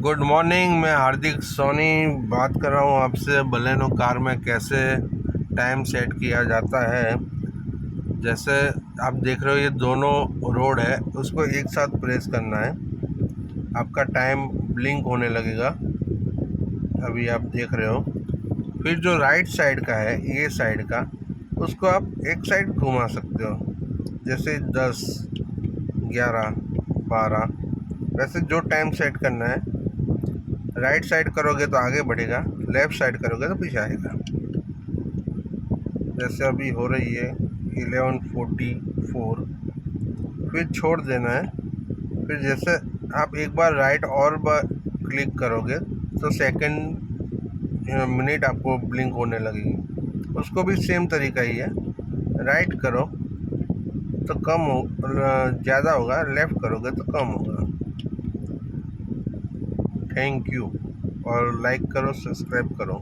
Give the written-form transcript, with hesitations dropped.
Good morning. मैं हार्दिक सोनी बात कर रहा हूँ आपसे। बलेनो कार में कैसे टाइम सेट किया जाता है। जैसे आप देख रहे हो ये दोनों रोड है, उसको एक साथ प्रेस करना है, आपका टाइम ब्लिंक होने लगेगा। अभी आप देख रहे हो। फिर जो राइट साइड का है, ये साइड का, उसको आप एक साइड घुमा सकते हो। जैसे 10, 11, 12, वैसे जो टाइम सेट करना है। राइट साइड करोगे तो आगे बढ़ेगा, लेफ़्ट साइड करोगे तो पीछे आएगा। जैसे अभी हो रही है 11:44, फिर छोड़ देना है। फिर जैसे आप एक बार राइट और बार क्लिक करोगे तो सेकंड मिनट आपको ब्लिंक होने लगेगी। उसको भी सेम तरीका ही है। राइट करो तो कम हो, ज़्यादा होगा, लेफ़्ट करोगे तो कम होगा। Thank you. और लाइक करो, सब्सक्राइब करो।